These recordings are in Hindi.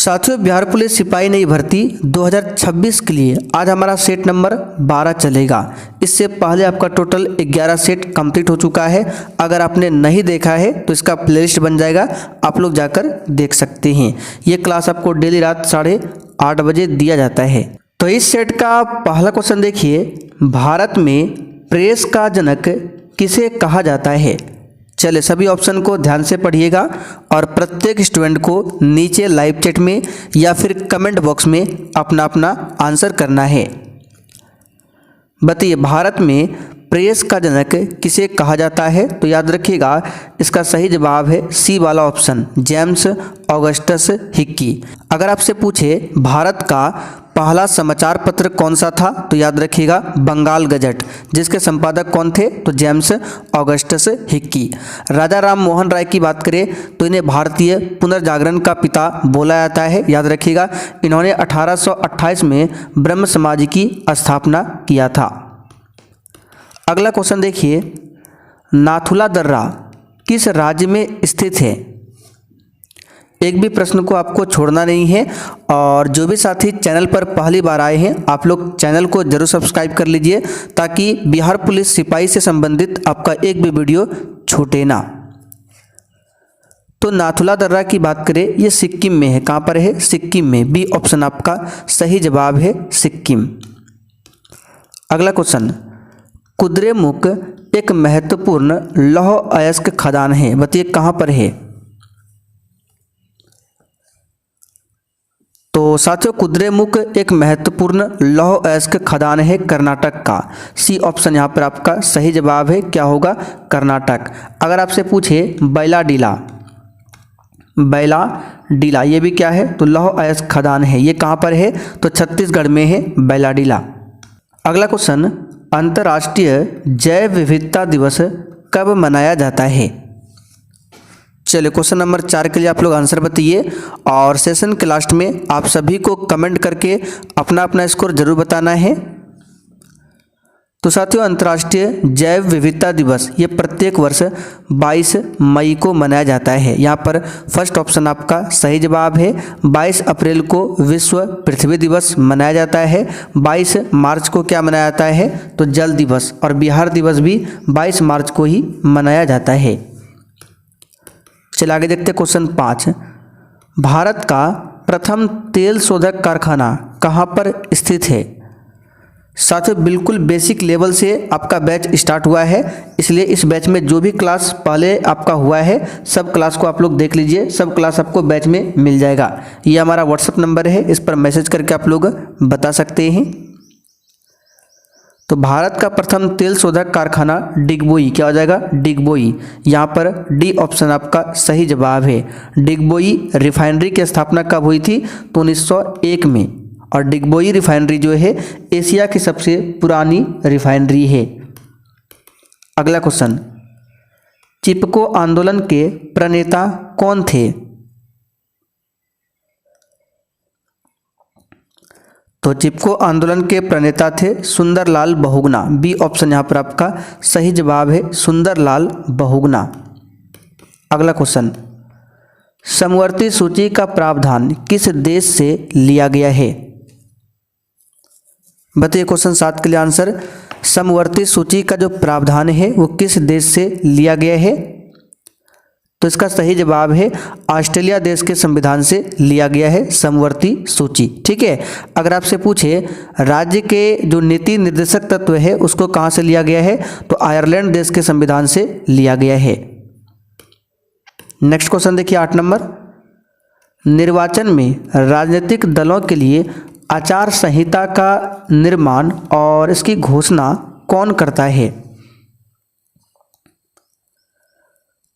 साथियों, बिहार पुलिस सिपाही नई भर्ती 2026 के लिए आज हमारा सेट नंबर 12 चलेगा। इससे पहले आपका टोटल 11 सेट कंप्लीट हो चुका है। अगर आपने नहीं देखा है तो इसका प्लेलिस्ट बन जाएगा, आप लोग जाकर देख सकते हैं। ये क्लास आपको डेली रात 8:30 बजे दिया जाता है। तो इस सेट का पहला क्वेश्चन देखिए, भारत में प्रेस का जनक किसे कहा जाता है। चलिए सभी ऑप्शन को ध्यान से पढ़िएगा और प्रत्येक स्टूडेंट को नीचे लाइव चैट में या फिर कमेंट बॉक्स में अपना अपना आंसर करना है। बताइए, भारत में प्रेस का जनक किसे कहा जाता है। तो याद रखिएगा, इसका सही जवाब है सी वाला ऑप्शन, जेम्स ऑगस्टस हिक्की। अगर आपसे पूछे भारत का पहला समाचार पत्र कौन सा था, तो याद रखिएगा बंगाल गजट, जिसके संपादक कौन थे, तो जेम्स ऑगस्टस हिक्की। राजा राम मोहन राय की बात करें तो इन्हें भारतीय पुनर्जागरण का पिता बोला जाता है। याद रखिएगा, इन्होंने 1828 में ब्रह्म समाज की स्थापना किया था। अगला क्वेश्चन देखिए, नाथुला दर्रा किस राज्य में स्थित है। एक भी प्रश्न को आपको छोड़ना नहीं है और जो भी साथी चैनल पर पहली बार आए हैं, आप लोग चैनल को जरूर सब्सक्राइब कर लीजिए ताकि बिहार पुलिस सिपाही से संबंधित आपका एक भी वीडियो छूटे ना। तो नाथुला दर्रा की बात करें, ये सिक्किम में है। कहाँ पर है, सिक्किम में। बी ऑप्शन आपका सही जवाब है, सिक्किम। अगला क्वेश्चन, कुद्रेमुख एक महत्वपूर्ण लौह अयस्क खदान है। बताइए कहाँ पर है। तो साथियों, कुद्रेमुख एक महत्वपूर्ण लौह अयस्क खदान है कर्नाटक का। सी ऑप्शन यहाँ पर आपका सही जवाब है, क्या होगा, कर्नाटक। अगर आपसे पूछे बैलाडीला ये भी क्या है, तो लौह अयस्क खदान है। ये कहाँ पर है, तो छत्तीसगढ़ में है बैलाडीला। अगला क्वेश्चन, अंतर्राष्ट्रीय जैव विविधता दिवस कब मनाया जाता है। चलिए क्वेश्चन नंबर 4 के लिए आप लोग आंसर बताइए और सेशन के लास्ट में आप सभी को कमेंट करके अपना अपना स्कोर जरूर बताना है। तो साथियों, अंतर्राष्ट्रीय जैव विविधता दिवस ये प्रत्येक वर्ष 22 मई को मनाया जाता है। यहाँ पर फर्स्ट ऑप्शन आपका सही जवाब है। 22 अप्रैल को विश्व पृथ्वी दिवस मनाया जाता है। 22 मार्च को क्या मनाया जाता है, तो जल दिवस, और बिहार दिवस भी 22 मार्च को ही मनाया जाता है। चलिए आगे देखते हैं क्वेश्चन 5, भारत का प्रथम तेल शोधक कारखाना कहाँ पर स्थित है। साथियों, बिल्कुल बेसिक लेवल से आपका बैच स्टार्ट हुआ है, इसलिए इस बैच में जो भी क्लास पहले आपका हुआ है सब क्लास को आप लोग देख लीजिए। सब क्लास आपको बैच में मिल जाएगा। ये हमारा व्हाट्सएप नंबर है, इस पर मैसेज करके आप लोग बता सकते हैं। तो भारत का प्रथम तेल शोधक कारखाना डिगबोई, क्या हो जाएगा, डिगबोई। यहाँ पर डी ऑप्शन आपका सही जवाब है। डिगबोई रिफाइनरी की स्थापना कब हुई थी, तो 1901 में। और डिगबोई रिफाइनरी जो है एशिया की सबसे पुरानी रिफाइनरी है। अगला क्वेश्चन, चिपको आंदोलन के प्रणेता कौन थे। तो चिपको आंदोलन के प्रणेता थे सुंदरलाल बहुगुणा। बी ऑप्शन यहाँ पर आपका सही जवाब है, सुंदरलाल बहुगुणा। अगला क्वेश्चन, समवर्ती सूची का प्रावधान किस देश से लिया गया है। बताइए क्वेश्चन 7 के लिए आंसर, समवर्ती सूची का जो प्रावधान है वो किस देश से लिया गया है। तो इसका सही जवाब है ऑस्ट्रेलिया देश के संविधान से लिया गया है समवर्ती सूची। ठीक है। अगर आपसे पूछे राज्य के जो नीति निर्देशक तत्व है उसको कहाँ से लिया गया है, तो आयरलैंड देश के संविधान से लिया गया है। नेक्स्ट क्वेश्चन देखिए 8 नंबर, निर्वाचन में राजनीतिक दलों के लिए आचार संहिता का निर्माण और इसकी घोषणा कौन करता है।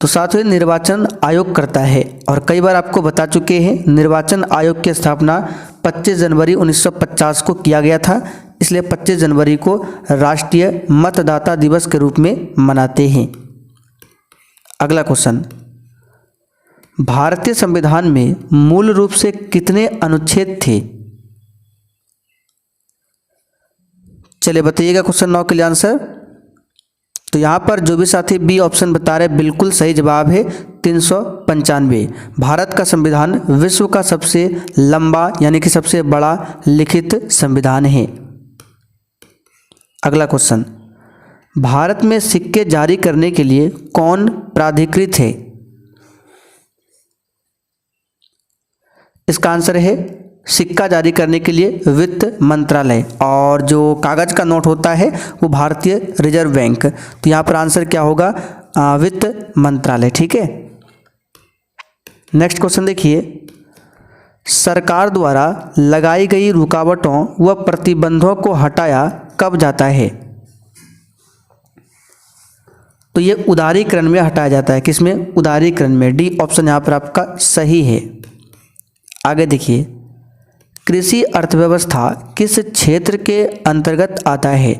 तो साथियों, निर्वाचन आयोग करता है और कई बार आपको बता चुके हैं निर्वाचन आयोग की स्थापना 25 जनवरी 1950 को किया गया था, इसलिए 25 जनवरी को राष्ट्रीय मतदाता दिवस के रूप में मनाते हैं। अगला क्वेश्चन, भारतीय संविधान में मूल रूप से कितने अनुच्छेद थे। चलिए बताइएगा क्वेश्चन 9 के लिए आंसर। तो यहाँ पर जो भी साथी बी ऑप्शन बता रहे बिल्कुल सही जवाब है 395। भारत का संविधान विश्व का सबसे लंबा यानी कि सबसे बड़ा लिखित संविधान है। अगला क्वेश्चन, भारत में सिक्के जारी करने के लिए कौन प्राधिकृत है? इसका आंसर है सिक्का जारी करने के लिए वित्त मंत्रालय, और जो कागज का नोट होता है वो भारतीय रिजर्व बैंक। तो यहाँ पर आंसर क्या होगा? वित्त मंत्रालय। ठीक है, नेक्स्ट क्वेश्चन देखिए, सरकार द्वारा लगाई गई रुकावटों व प्रतिबंधों को हटाया कब जाता है? तो ये उदारीकरण में हटाया जाता है। किसमें? उदारीकरण में। डी ऑप्शन यहाँ पर आपका सही है। आगे देखिए, कृषि अर्थव्यवस्था किस क्षेत्र के अंतर्गत आता है?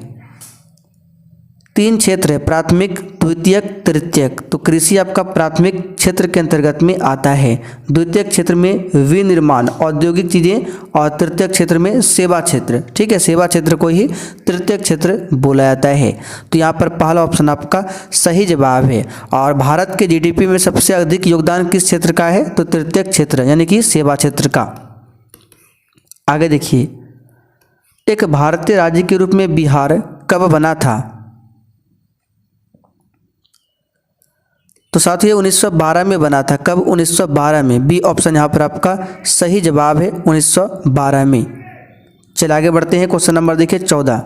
3 क्षेत्र है, प्राथमिक, द्वितीयक, तृतीयक। तो कृषि आपका प्राथमिक क्षेत्र के अंतर्गत में आता है, द्वितीयक क्षेत्र में विनिर्माण औद्योगिक चीज़ें, और तृतीयक क्षेत्र में सेवा क्षेत्र। ठीक है, सेवा क्षेत्र को ही तृतीयक क्षेत्र बोला जाता है। तो यहाँ पर पहला ऑप्शन आपका सही जवाब है। और भारत के जीडीपी में सबसे अधिक योगदान किस क्षेत्र का है? तो तृतीयक क्षेत्र यानी कि सेवा क्षेत्र का। आगे देखिए, एक भारतीय राज्य के रूप में बिहार कब बना था? तो साथियों 1912 में बना था। कब? 1912 में। बी ऑप्शन यहाँ पर आपका सही जवाब है, 1912 में। चलिए आगे बढ़ते हैं। क्वेश्चन नंबर देखिए 14,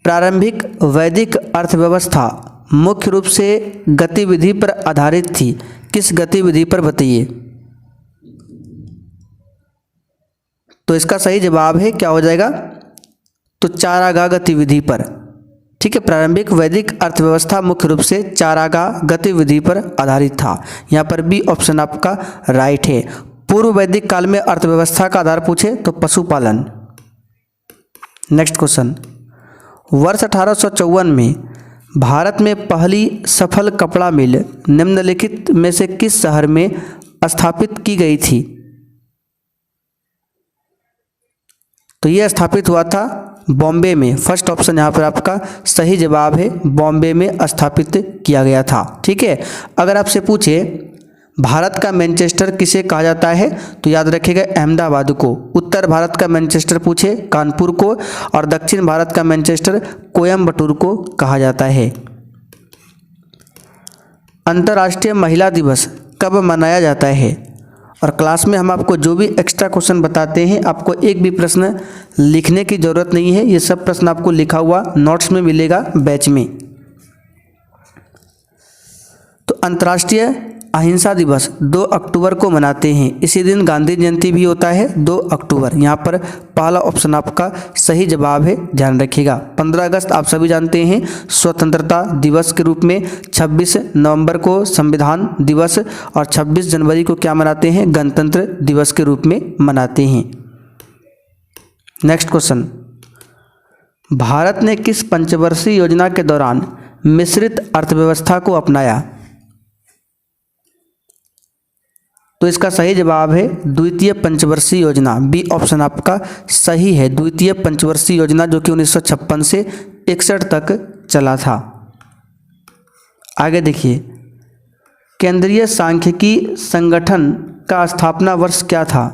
प्रारंभिक वैदिक अर्थव्यवस्था मुख्य रूप से गतिविधि पर आधारित थी। किस गतिविधि पर बताइए? तो इसका सही जवाब है क्या हो जाएगा? तो चारागाह गतिविधि पर। ठीक है, प्रारंभिक वैदिक अर्थव्यवस्था मुख्य रूप से चारागाह गतिविधि पर आधारित था। यहाँ पर बी ऑप्शन आपका राइट है। पूर्व वैदिक काल में अर्थव्यवस्था का आधार पूछे तो पशुपालन। नेक्स्ट क्वेश्चन, वर्ष 1854 में भारत में पहली सफल कपड़ा मिल निम्नलिखित में से किस शहर में स्थापित की गई थी? तो यह स्थापित हुआ था बॉम्बे में। फर्स्ट ऑप्शन यहाँ पर आपका सही जवाब है, बॉम्बे में स्थापित किया गया था। ठीक है, अगर आपसे पूछे भारत का मैनचेस्टर किसे कहा जाता है, तो याद रखिएगा अहमदाबाद को। उत्तर भारत का मैनचेस्टर पूछे कानपुर को, और दक्षिण भारत का मैनचेस्टर कोयम्बटूर को कहा जाता है। अंतर्राष्ट्रीय महिला दिवस कब मनाया जाता है? और क्लास में हम आपको जो भी एक्स्ट्रा क्वेश्चन बताते हैं, आपको एक भी प्रश्न लिखने की ज़रूरत नहीं है। ये सब प्रश्न आपको लिखा हुआ नोट्स में मिलेगा बैच में। तो अंतर्राष्ट्रीय अहिंसा दिवस 2 अक्टूबर को मनाते हैं। इसी दिन गांधी जयंती भी होता है 2 अक्टूबर। यहाँ पर पहला ऑप्शन आपका सही जवाब है, ध्यान रखिएगा। 15 अगस्त आप सभी जानते हैं स्वतंत्रता दिवस के रूप में, 26 नवंबर को संविधान दिवस, और 26 जनवरी को क्या मनाते हैं? गणतंत्र दिवस के रूप में मनाते हैं। नेक्स्ट क्वेश्चन, भारत ने किस पंचवर्षीय योजना के दौरान मिश्रित अर्थव्यवस्था को अपनाया? तो इसका सही जवाब है द्वितीय पंचवर्षीय योजना। बी ऑप्शन आपका सही है, द्वितीय पंचवर्षीय योजना, जो कि 1956 से 61 तक चला था। आगे देखिए, केंद्रीय सांख्यिकी संगठन का स्थापना वर्ष क्या था?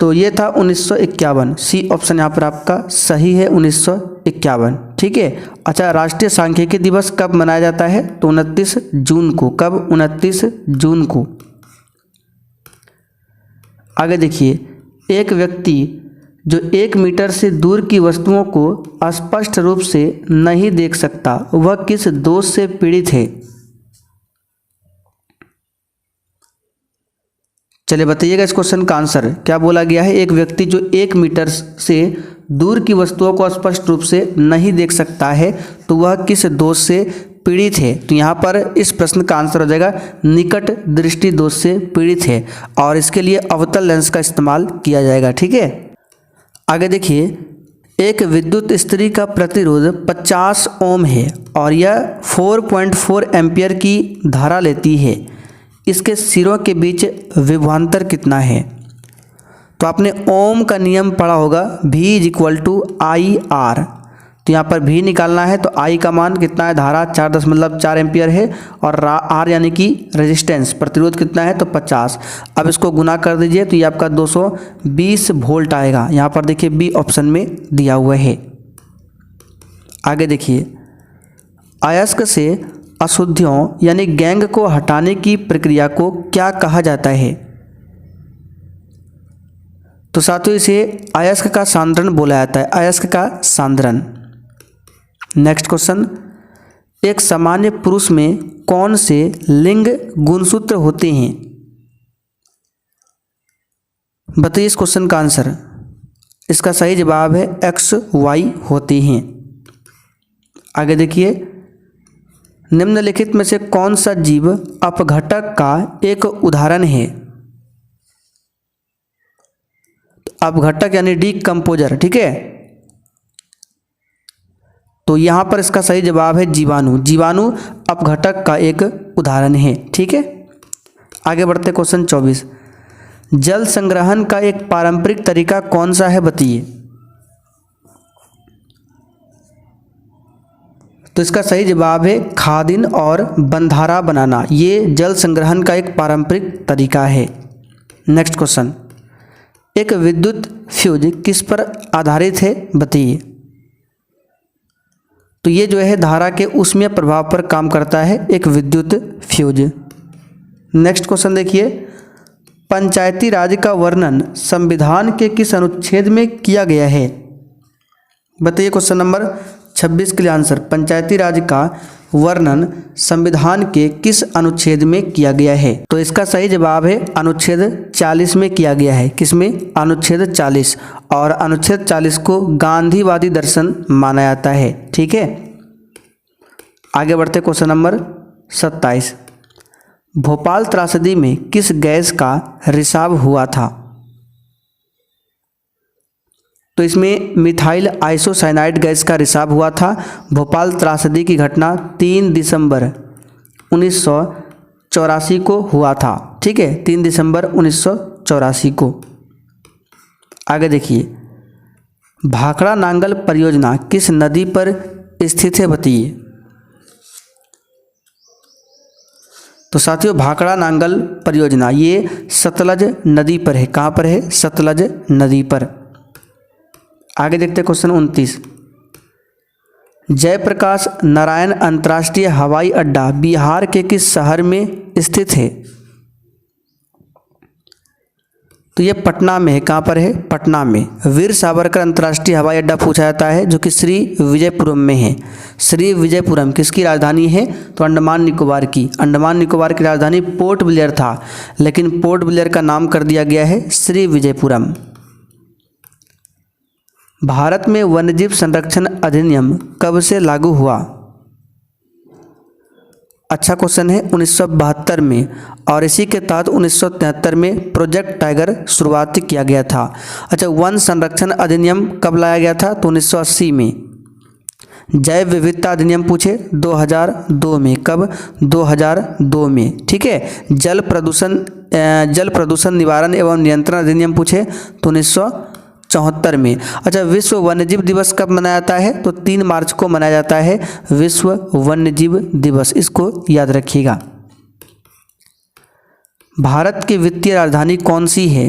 तो ये था 1951। सी ऑप्शन यहाँ पर आपका सही है, 1951। ठीक है, अच्छा, राष्ट्रीय सांख्यिकी दिवस कब मनाया जाता है? तो 29 जून को। कब? 29 जून को। आगे देखिए, एक व्यक्ति जो 1 मीटर से दूर की वस्तुओं को स्पष्ट रूप से नहीं देख सकता, वह किस दोष से पीड़ित है? चलिए बताइएगा इस क्वेश्चन का आंसर। क्या बोला गया है? एक व्यक्ति जो 1 मीटर से दूर की वस्तुओं को स्पष्ट रूप से नहीं देख सकता है, तो वह किस दोष से पीड़ित है? तो यहाँ पर इस प्रश्न का आंसर हो जाएगा निकट दृष्टि दोष से पीड़ित है, और इसके लिए अवतल लेंस का इस्तेमाल किया जाएगा। ठीक है, आगे देखिए, एक विद्युत इस्त्री का प्रतिरोध 50 ओम है और यह 4.4 एम्पियर की धारा लेती है। इसके सिरों के बीच विभवांतर कितना है? तो आपने ओम का नियम पढ़ा होगा, V is equal to I R. तो यहाँ पर V निकालना है तो I का मान कितना है, धारा 4.4 एम्पियर है, और R यानी कि रेजिस्टेंस प्रतिरोध कितना है तो 50। अब इसको गुना कर दीजिए तो ये आपका 220 वोल्ट आएगा। यहाँ पर देखिए B ऑप्शन में दिया हुआ है। आगे देखिए, अयस्क से अशुद्धियों यानी गैंग को हटाने की प्रक्रिया को क्या कहा जाता है? तो साथियों इसे अयस्क का सांद्रण बोला जाता है, अयस्क का सांद्रण। नेक्स्ट क्वेश्चन, एक सामान्य पुरुष में कौन से लिंग गुणसूत्र होते हैं? बताइए इस क्वेश्चन का आंसर। इसका सही जवाब है XY होते हैं। आगे देखिए, निम्नलिखित में से कौन सा जीव अपघटक का एक उदाहरण है? अपघटक यानी डीकंपोजर, ठीक है। तो यहाँ पर इसका सही जवाब है जीवाणु। जीवाणु अपघटक का एक उदाहरण है, ठीक है। आगे बढ़ते क्वेश्चन 24, जल संग्रहण का एक पारंपरिक तरीका कौन सा है, बताइए। तो इसका सही जवाब है खादिन और बंधारा बनाना, ये जल संग्रहण का एक पारंपरिक तरीका है। नेक्स्ट क्वेश्चन, एक विद्युत फ्यूज किस पर आधारित है, बताइए। तो ये जो है धारा के ऊष्मीय प्रभाव पर काम करता है, एक विद्युत फ्यूज। नेक्स्ट क्वेश्चन देखिए, पंचायती राज का वर्णन संविधान के किस अनुच्छेद में किया गया है? बताइए क्वेश्चन नंबर 26 के लिए आंसर। पंचायती राज का वर्णन संविधान के किस अनुच्छेद में किया गया है? तो इसका सही जवाब है अनुच्छेद 40 में किया गया है। किसमें? अनुच्छेद 40। और अनुच्छेद 40 को गांधीवादी दर्शन माना जाता है, ठीक है। आगे बढ़ते क्वेश्चन नंबर 27, भोपाल त्रासदी में किस गैस का रिसाव हुआ था? तो इसमें मिथाइल आइसोसाइनाइड गैस का रिसाव हुआ था। भोपाल त्रासदी की घटना 3 दिसंबर 1984 को हुआ था, ठीक है, 3 दिसंबर 1984 को। आगे देखिए, भाखड़ा नांगल परियोजना किस नदी पर स्थित है, बताइए। तो साथियों भाखड़ा नांगल परियोजना ये सतलज नदी पर है। कहाँ पर है? सतलज नदी पर। आगे देखते हैं क्वेश्चन 29, जयप्रकाश नारायण अंतर्राष्ट्रीय हवाई अड्डा बिहार के किस शहर में स्थित है? तो ये पटना में है। कहाँ पर है? पटना में। वीर सावरकर अंतर्राष्ट्रीय हवाई अड्डा पूछा जाता है जो कि श्री विजयपुरम में है। श्री विजयपुरम किसकी राजधानी है? तो अंडमान निकोबार की। अंडमान निकोबार की राजधानी पोर्ट ब्लेयर था, लेकिन पोर्ट ब्लेयर का नाम कर दिया गया है श्री विजयपुरम। भारत में वन्यजीव संरक्षण अधिनियम कब से लागू हुआ? अच्छा क्वेश्चन है, 1972 में, और इसी के तहत 1973 में प्रोजेक्ट टाइगर शुरुआत किया गया था। अच्छा, वन संरक्षण अधिनियम कब लाया गया था? तो 1980 में। जैव विविधता अधिनियम पूछे 2002 में। कब? 2002 में, ठीक है। जल प्रदूषण निवारण एवं नियंत्रण अधिनियम पूछे तो 1974 में। अच्छा, विश्व वन्यजीव दिवस कब मनाया जाता है? तो 3 मार्च को मनाया जाता है विश्व वन्यजीव दिवस, इसको याद रखिएगा। भारत की वित्तीय राजधानी कौन सी है?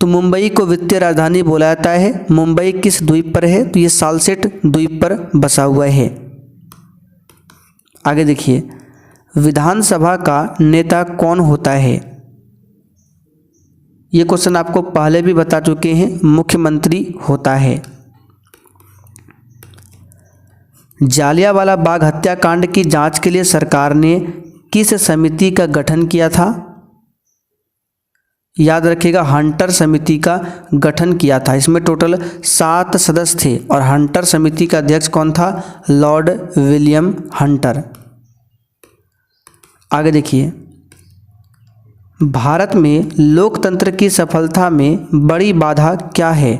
तो मुंबई को वित्तीय राजधानी बोला जाता है। मुंबई किस द्वीप पर है? तो ये सालसेट द्वीप पर बसा हुआ है। आगे देखिए, विधानसभा का नेता कौन होता है? ये क्वेश्चन आपको पहले भी बता चुके हैं, मुख्यमंत्री होता है। जालियांवाला बाग हत्याकांड की जांच के लिए सरकार ने किस समिति का गठन किया था? याद रखिएगा, हंटर समिति का गठन किया था। इसमें टोटल 7 सदस्य थे और हंटर समिति का अध्यक्ष कौन था? Lord William Hunter. आगे देखिए, भारत में लोकतंत्र की सफलता में बड़ी बाधा क्या है?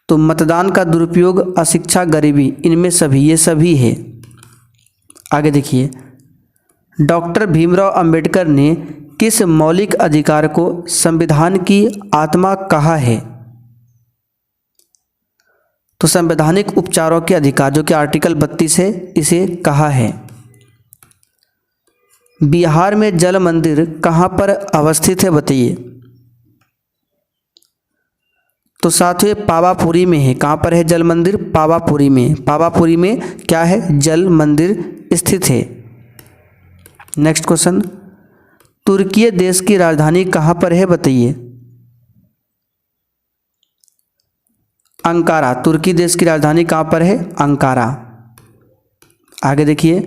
तो मतदान का दुरुपयोग, अशिक्षा, गरीबी, इनमें सभी, ये सभी है। आगे देखिए, डॉक्टर भीमराव अंबेडकर ने किस मौलिक अधिकार को संविधान की आत्मा कहा है? तो संवैधानिक उपचारों के अधिकार, जो कि आर्टिकल 32 है, इसे कहा है। बिहार में जल मंदिर कहाँ पर अवस्थित है, बताइए। तो साथियों पावापुरी में है। कहाँ पर है जल मंदिर? पावापुरी में। पावापुरी में क्या है? जल मंदिर स्थित है। नेक्स्ट क्वेश्चन, तुर्की देश की राजधानी कहाँ पर है, बताइए। अंकारा। तुर्की देश की राजधानी कहाँ पर है? अंकारा। आगे देखिए,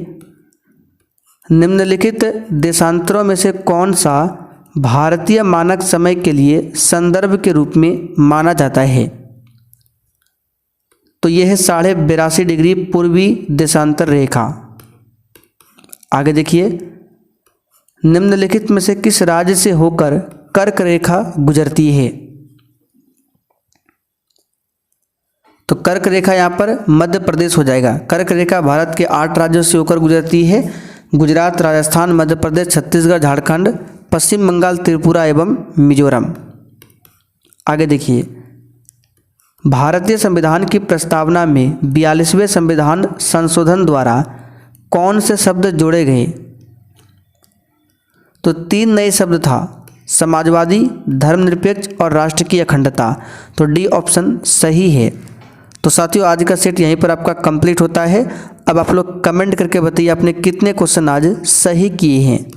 निम्नलिखित देशांतरों में से कौन सा भारतीय मानक समय के लिए संदर्भ के रूप में माना जाता है? तो यह है 82.5 डिग्री पूर्वी देशांतर रेखा। आगे देखिए, निम्नलिखित में से किस राज्य से होकर कर्क रेखा गुजरती है? तो कर्क रेखा यहाँ पर मध्य प्रदेश हो जाएगा। कर्क रेखा भारत के 8 राज्यों से होकर गुजरती है। गुजरात, राजस्थान, मध्य प्रदेश, छत्तीसगढ़, झारखंड, पश्चिम बंगाल, त्रिपुरा एवं मिजोरम। आगे देखिए, भारतीय संविधान की प्रस्तावना में 42वें संविधान संशोधन द्वारा कौन से शब्द जोड़े गए? तो 3 नए शब्द था, समाजवादी, धर्मनिरपेक्ष और राष्ट्र की अखंडता। तो डी ऑप्शन सही है। तो साथियों आज का सेट यहीं पर आपका कंप्लीट होता है। अब आप लोग कमेंट करके बताइए आपने कितने क्वेश्चन आज सही किए हैं।